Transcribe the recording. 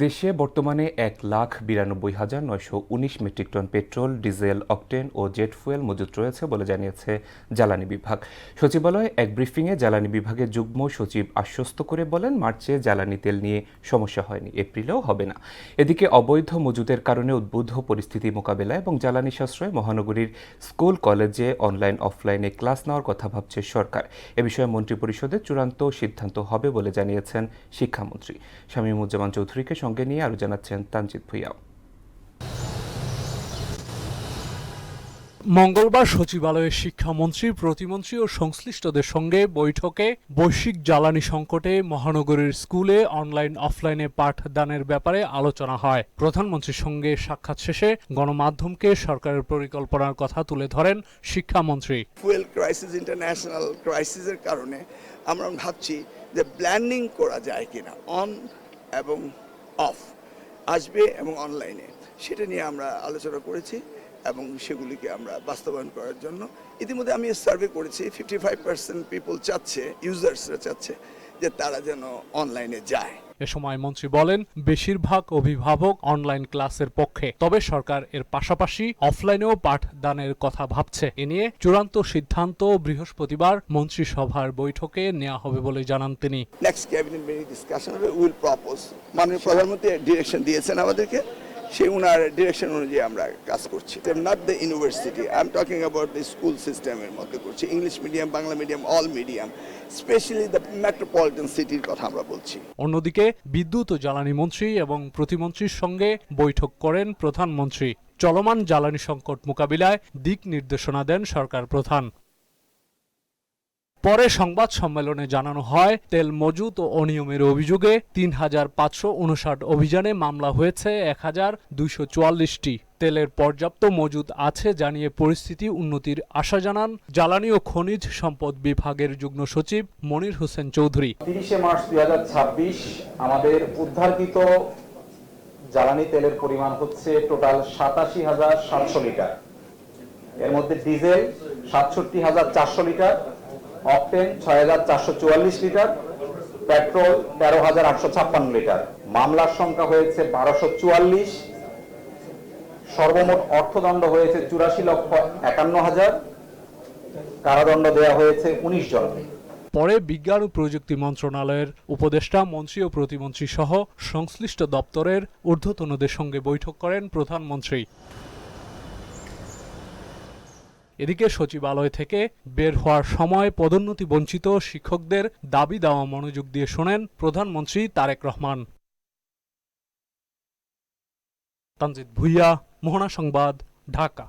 দেশে বর্তমানে ১,৯২,৯১৯ metric ton petrol, diesel, octane ও জেট ফুয়েল মজুত রয়েছে বলে জানিয়েছে জ্বালানি বিভাগ। সচিবালয়ে এক ব্রিফিংয়ে জ্বালানি বিভাগের যুগ্ম সচিব আশ্বস্ত করে বলেন, মার্চে জ্বালানি তেল নিয়ে সমস্যা হয়নি, এপ্রিলেও হবে না। এদিকে অবৈধ মজুতের কারণে উদ্বুদ্ধ পরিস্থিতি মোকাবেলায় এবং জ্বালানি সাশ্রয়ে মহানগরীর স্কুল কলেজে অনলাইন অফলাইনে ক্লাস নেওয়ার কথা ভাবছে সরকার। এ বিষয়ে মন্ত্রিপরিষদের চূড়ান্ত সিদ্ধান্ত হবে বলে জানিয়েছেন শিক্ষামন্ত্রী। শামীমুজ্জামান চৌধুরীকে সঙ্গে নিয়ে আরো জানাচ্ছেন তানজিদ ভুঁইয়া। মঙ্গলবার সচিবালয়ে শিক্ষামন্ত্রী, প্রতিমন্ত্রী ও সংশ্লিষ্টদের সঙ্গে বৈঠকে বৈশ্বিক জ্বালানি সংকটে মহানগরীর স্কুলে অনলাইন অফলাইনে পাঠদানের ব্যাপারে আলোচনা হয়। প্রধানমন্ত্রীর সঙ্গে সাক্ষাৎ শেষে গণমাধ্যমকে সরকারের পরিকল্পনার কথা তুলে ধরেন শিক্ষামন্ত্রী। ফুয়েল ক্রাইসিস, ইন্টারন্যাশনাল ক্রাইসিসের কারণে আমরা ভাবছি যে ব্ল্যান্ডিং করা যায় কিনা, অন এবং অফ আসবে এবং অনলাইনে, সেটা নিয়ে আমরা আলোচনা করেছি এবং সেগুলিকে আমরা বাস্তবায়ন করার জন্য ইতিমধ্যে আমি সার্ভে করেছি। 55% পিপল চাচ্ছে, ইউজার্সরা চাচ্ছে যে তারা যেন অনলাইনে যায়। এ সময় মন্ত্রী বলেন, বেশিরভাগ অভিভাবক অনলাইন ক্লাসের পক্ষে, তবে সরকার এর পাশাপাশি অফলাইনেও পাঠদানের কথা ভাবছে। এ নিয়ে চূড়ান্ত সিদ্ধান্ত বৃহস্পতিবার মন্ত্রিসভার বৈঠকে নেওয়া হবে বলে জানান তিনি। নেক্সট ক্যাবিনেট মিটিং ডিসকাশন হবে, উইল প্রপোজ। মাননীয় প্রধানমন্ত্রী ডিরেকশন দিয়েছেন আমাদেরকে, সেই উনার ডিরেকশন অনুযায়ী আমরা কাজ করছি। Not the university, I am talking about the school সিস্টেমের মধ্যে করছি। English medium, Bangla medium, all medium, specially the metropolitan সিটির কথা আমরা বলছি। অন্যদিকে বিদ্যুৎ ও জ্বালানি মন্ত্রী এবং প্রতিমন্ত্রীর সঙ্গে বৈঠক করেন প্রধানমন্ত্রী। চলমান জ্বালানি সংকট মোকাবিলায় দিক নির্দেশনা দেন সরকার প্রধান। পরে সংবাদ সম্মেলনে জানানো হয়, তেল মজুত ও অনিয়মের অভিযোগে ৩,৫৫৯ অভিযানে মামলা হয়েছে ১,২৪৪টি। তেলের পর্যাপ্ত মজুত আছে জানিয়ে পরিস্থিতি উন্নতির আশা জানান জ্বালানি ও খনিজ সম্পদ বিভাগের যুগ্ম সচিব মনির হোসেন চৌধুরী। ৩০ মার্চ ২০২৬ আমাদের উদ্ধারকৃত জ্বালানি তেলের পরিমাণ হচ্ছে টোটাল ৮৭,৭০০ লিটার। এর মধ্যে diesel ৬৭,৪০০ litre, octane ৬,৪৪৪ litre, petrol ১৩,৮৫৬ litre. মামলার সংখ্যা হয়েছে ১২৪৪। সর্বমোট অর্থদণ্ড হয়েছে ৮৪,৫১,০০০। কারাদণ্ড দেওয়া হয়েছে ১৯ জনকে। পরে বিজ্ঞান ও প্রযুক্তি মন্ত্রণালয়ের উপদেষ্টা, মন্ত্রী ও প্রতিমন্ত্রী সহ সংশ্লিষ্ট দপ্তরের ঊর্ধ্বতনদের সঙ্গে বৈঠক করেন প্রধানমন্ত্রী। এদিকে সচিবালয় থেকে বের হওয়ার সময় পদোন্নতি বঞ্চিত শিক্ষকদের দাবি দেওয়া মনোযোগ দিয়ে শোনেন প্রধানমন্ত্রী তারেক রহমান। তানজিদ ভুঁইয়া, মোহনা সংবাদ, ঢাকা।